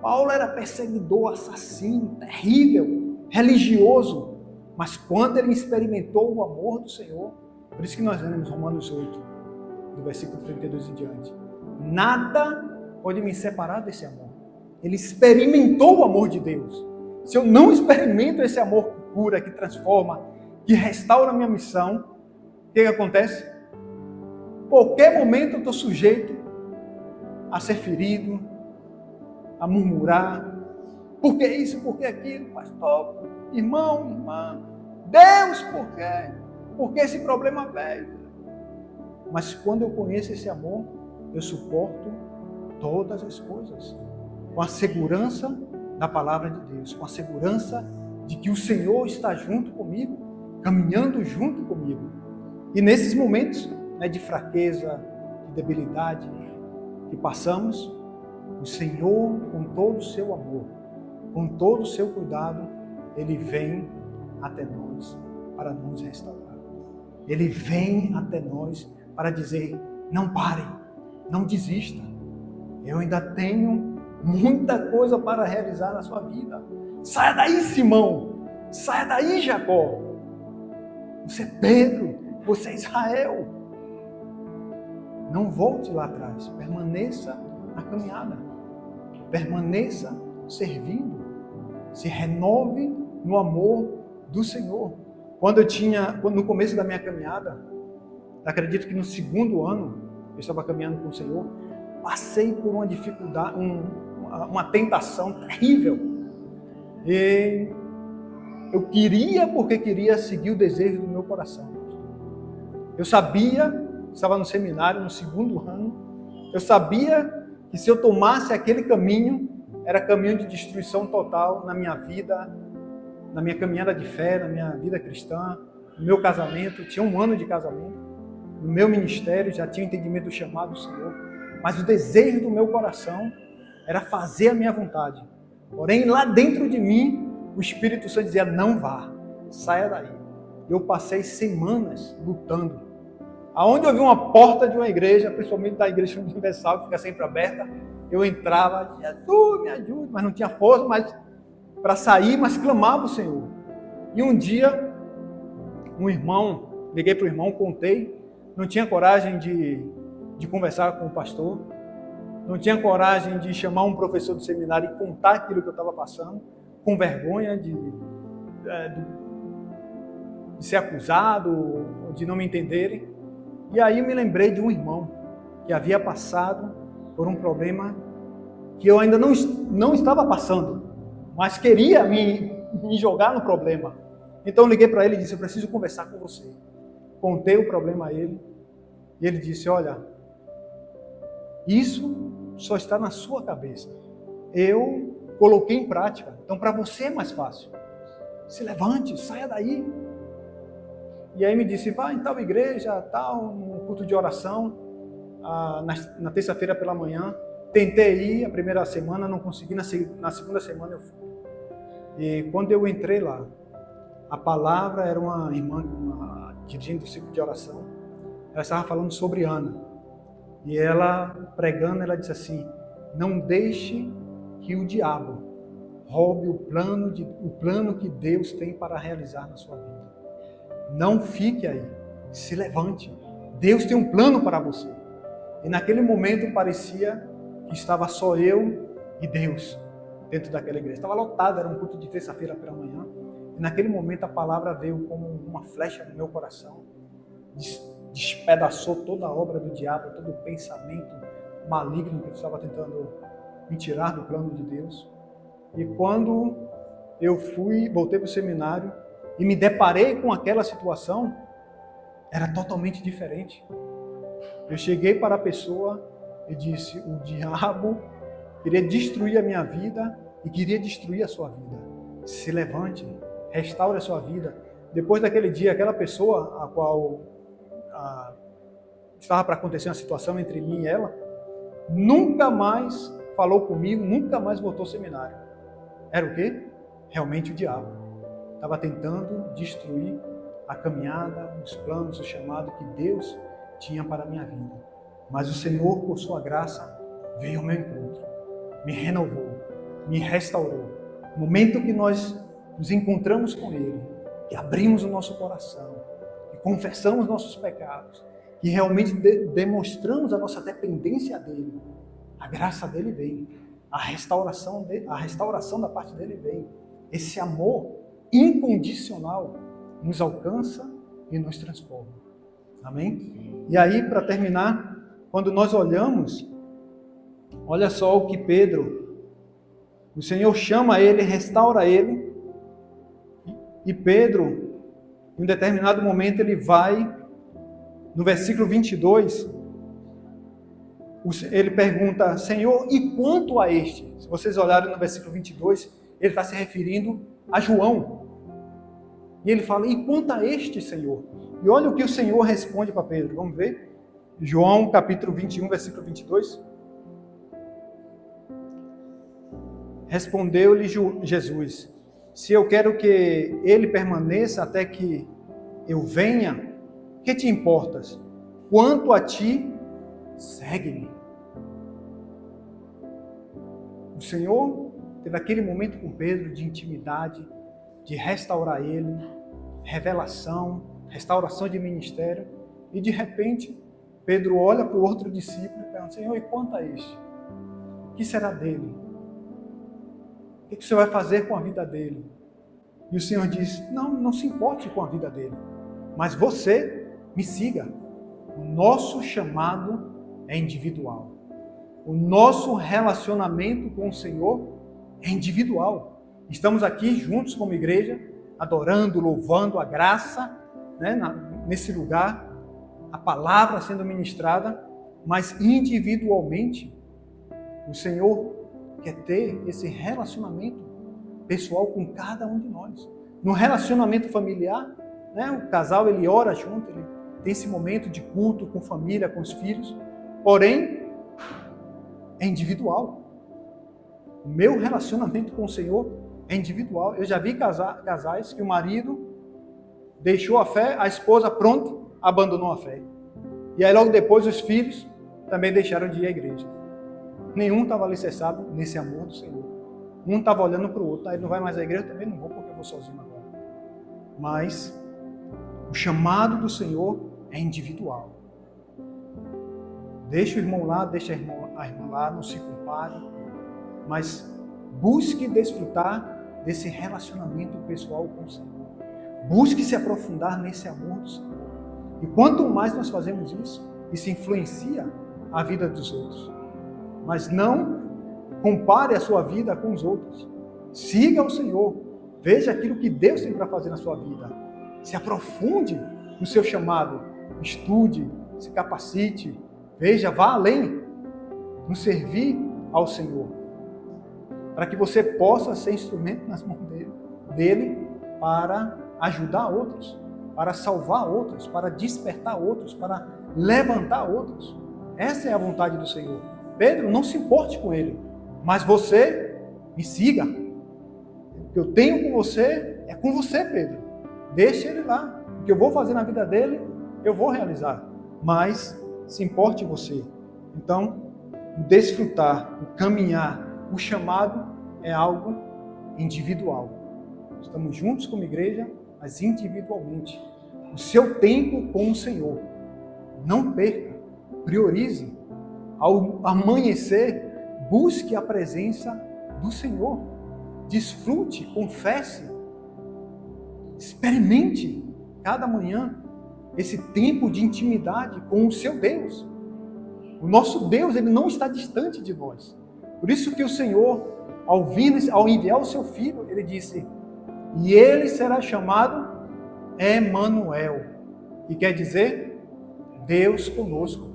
Paulo era perseguidor, assassino, terrível, religioso, mas quando ele experimentou o amor do Senhor, por isso que nós lemos Romanos 8, do versículo 32 em diante, nada pode me separar desse amor. Ele experimentou o amor de Deus. Se eu não experimento esse amor que cura, que transforma, que restaura a minha missão, o que acontece? Qualquer momento eu estou sujeito a ser ferido, a murmurar, por que isso, por que aquilo, pastor, irmão, irmã, Deus, por quê? Por que esse problema veio? Mas quando eu conheço esse amor, eu suporto todas as coisas, com a segurança da palavra de Deus, com a segurança de que o Senhor está junto comigo, caminhando junto comigo. E nesses momentos de fraqueza, de debilidade que passamos, o Senhor, com todo o seu amor, com todo o seu cuidado, Ele vem até nós para nos restaurar. Ele vem até nós para dizer, não parem, não desista. Eu ainda tenho muita coisa para realizar na sua vida. Saia daí, Simão. Saia daí, Jacó. Você é Pedro, você é Israel. Não volte lá atrás. Permaneça na caminhada. Permaneça servindo. Se renove no amor do Senhor. No começo da minha caminhada, acredito que no segundo ano, eu estava caminhando com o Senhor, passei por uma dificuldade, uma tentação terrível. E eu queria seguir o desejo do meu coração. Eu sabia, estava no seminário, no segundo ano, eu sabia que se eu tomasse aquele caminho, era caminho de destruição total na minha vida, na minha caminhada de fé, na minha vida cristã, no meu casamento. Tinha 1 ano de casamento, no meu ministério, já tinha entendimento do chamado do Senhor, mas o desejo do meu coração era fazer a minha vontade. Porém, lá dentro de mim, o Espírito Santo dizia, não vá, saia daí. Eu passei semanas lutando. Aonde eu vi uma porta de uma igreja, principalmente da Igreja Universal, que fica sempre aberta, eu entrava, Jesus, me ajude, mas não tinha força para sair, mas clamava o Senhor. E um dia, liguei para o irmão, contei, não tinha coragem de conversar com o pastor, não tinha coragem de chamar um professor do seminário e contar aquilo que eu estava passando, com vergonha de ser acusado, de não me entenderem. E aí eu me lembrei de um irmão que havia passado por um problema que eu ainda não estava passando, mas queria me jogar no problema. Então eu liguei para ele e disse, eu preciso conversar com você. Contei o problema a ele e ele disse, olha, isso só está na sua cabeça. Eu coloquei em prática, então para você é mais fácil. Se levante, saia daí. E aí me disse, vai em tal igreja, tal, num culto de oração, na terça-feira pela manhã. Tentei ir a primeira semana, não consegui, na segunda semana eu fui. E quando eu entrei lá, a palavra era uma irmã, dirigindo o ciclo de oração, ela estava falando sobre Ana. E ela, pregando, ela disse assim, não deixe que o diabo roube o plano que Deus tem para realizar na sua vida. Não fique aí, se levante. Deus tem um plano para você. E naquele momento parecia que estava só eu e Deus dentro daquela igreja. Estava lotado, era um culto de terça-feira pela manhã. E naquele momento a palavra veio como uma flecha no meu coração. Despedaçou toda a obra do diabo, todo o pensamento maligno que estava tentando me tirar do plano de Deus. E quando eu voltei para o seminário e me deparei com aquela situação, era totalmente diferente. Eu cheguei para a pessoa e disse, o diabo queria destruir a minha vida e queria destruir a sua vida. Se levante, restaure a sua vida. Depois daquele dia, aquela pessoa a qual estava para acontecer uma situação entre mim e ela, nunca mais falou comigo, nunca mais voltou ao seminário. Era o quê? Realmente o diabo. Estava tentando destruir a caminhada, os planos, o chamado que Deus tinha para a minha vida. Mas o Senhor, por sua graça, veio ao meu encontro, me renovou, me restaurou. No momento que nós nos encontramos com Ele, que abrimos o nosso coração, que confessamos nossos pecados, que realmente demonstramos a nossa dependência dEle, a graça dEle vem, a restauração da parte dEle vem. Esse amor incondicional nos alcança e nos transforma. Amém? E aí, para terminar, quando nós olhamos, olha só o que o Senhor chama ele, restaura ele, e Pedro, em um determinado momento, ele vai, no versículo 22, ele pergunta, Senhor, e quanto a este? Se vocês olharem no versículo 22, ele está se referindo a João. E ele fala, e quanto a este, Senhor? E olha o que o Senhor responde para Pedro. Vamos ver? João capítulo 21, versículo 22. Respondeu-lhe Jesus, se eu quero que ele permaneça até que eu venha, que te importas? Quanto a ti, segue-me. O Senhor teve aquele momento com Pedro de intimidade, de restaurar ele, revelação, restauração de ministério, e de repente Pedro olha para o outro discípulo e pergunta: Senhor, e quanto a este? O que será dele? O que o Senhor vai fazer com a vida dele? E o Senhor diz: não se importe com a vida dele, mas você me siga. O nosso chamado é individual. O nosso relacionamento com o Senhor é individual. Estamos aqui juntos como igreja, adorando, louvando a graça, né, nesse lugar, a palavra sendo ministrada, mas individualmente o Senhor quer ter esse relacionamento pessoal com cada um de nós. No relacionamento familiar, né, o casal ele ora junto, ele tem esse momento de culto com família, com os filhos, porém é individual. O meu relacionamento com o Senhor é individual. Eu já vi casais que o marido deixou a fé, a esposa pronto, abandonou a fé. E aí logo depois os filhos também deixaram de ir à igreja. Nenhum estava alicerçado nesse amor do Senhor. Um estava olhando para o outro. Ele não vai mais à igreja, também não vou porque eu vou sozinho agora. Mas o chamado do Senhor é individual. Deixa o irmão lá, deixa a irmã lá, não se compare. Mas busque desfrutar desse relacionamento pessoal com o Senhor. Busque se aprofundar nesse amor do Senhor. E quanto mais nós fazemos isso influencia a vida dos outros. Mas não compare a sua vida com os outros. Siga o Senhor. Veja aquilo que Deus tem para fazer na sua vida. Se aprofunde no seu chamado. Estude, se capacite. Veja, vá além. No servir ao Senhor. Para que você possa ser instrumento nas mãos dele para ajudar outros, para salvar outros, para despertar outros, para levantar outros. Essa é a vontade do Senhor. Pedro, não se importe com ele, mas você me siga. O que eu tenho com você é com você, Pedro. Deixe ele lá. O que eu vou fazer na vida dele, eu vou realizar. Mas se importe você. Então, o desfrutar, o caminhar, o chamado é algo individual. Estamos juntos como igreja, mas individualmente. O seu tempo com o Senhor. Não perca, priorize. Ao amanhecer, busque a presença do Senhor. Desfrute, confesse, experimente cada manhã esse tempo de intimidade com o seu Deus. O nosso Deus, ele não está distante de nós. Por isso que o Senhor, ao enviar o seu Filho, ele disse: e ele será chamado Emanuel, que quer dizer Deus conosco.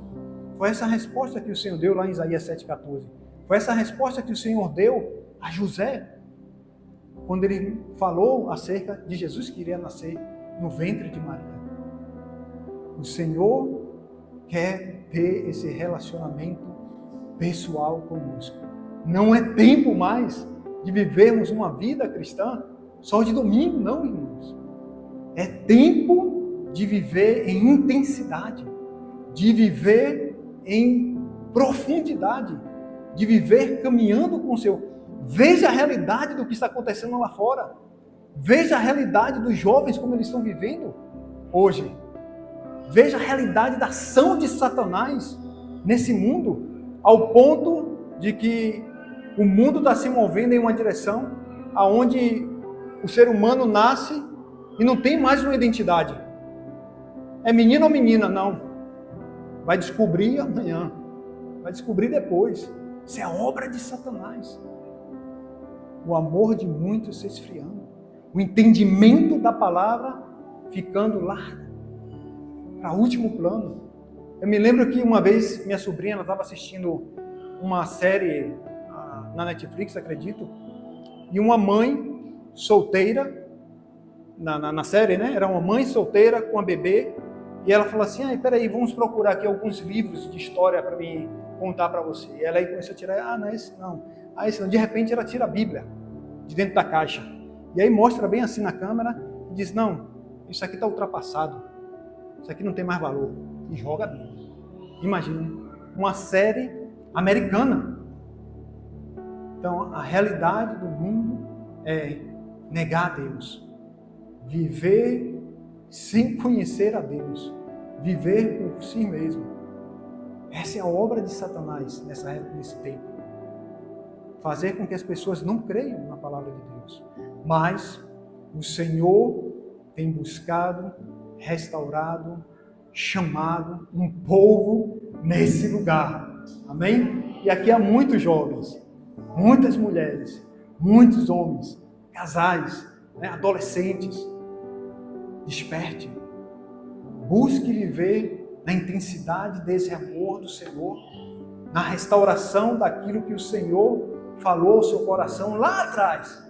Foi essa resposta que o Senhor deu lá em Isaías 7,14. Foi essa resposta que o Senhor deu a José, quando ele falou acerca de Jesus que iria nascer no ventre de Maria. O Senhor quer ter esse relacionamento pessoal conosco. Não é tempo mais de vivermos uma vida cristã só de domingo, não, irmãos. É tempo de viver em intensidade, de viver em profundidade, de viver caminhando com o Senhor. Veja a realidade do que está acontecendo lá fora. Veja a realidade dos jovens, como eles estão vivendo hoje. Veja a realidade da ação de Satanás nesse mundo, ao ponto de que o mundo está se movendo em uma direção aonde o ser humano nasce e não tem mais uma identidade. É menino ou menina? Não. Vai descobrir amanhã. Vai descobrir depois. Isso é obra de Satanás. O amor de muitos se esfriando. O entendimento da palavra ficando lá para último plano. Eu me lembro que uma vez minha sobrinha estava assistindo uma série na Netflix, acredito, e uma mãe solteira, na série, né? Era uma mãe solteira com a bebê, e ela falou assim: peraí, vamos procurar aqui alguns livros de história para mim contar para você. E ela aí começou a tirar: não é esse não. Esse não. De repente ela tira a Bíblia de dentro da caixa, e aí mostra bem assim na câmera, e diz: não, isso aqui está ultrapassado, isso aqui não tem mais valor, e joga a Bíblia. Imagine, uma série americana. Então, a realidade do mundo é negar a Deus, viver sem conhecer a Deus, viver por si mesmo, Essa é a obra de Satanás nesse tempo. Fazer com que as pessoas não creiam na palavra de Deus. Mas o Senhor tem buscado, restaurado, chamado um povo nesse lugar. Amém? E aqui há muitos jovens, muitas mulheres, muitos homens, casais, adolescentes. Desperte. Busque viver na intensidade desse amor do Senhor, na restauração daquilo que o Senhor falou ao seu coração lá atrás.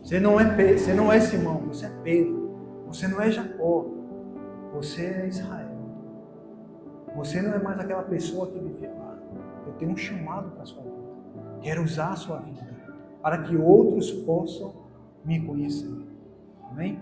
Você não é Simão, você é Pedro. Você não é Jacó, você é Israel. Você não é mais aquela pessoa que vivia lá. Eu tenho um chamado para a sua vida. Quero usar a sua vida para que outros possam me conhecer. Amém?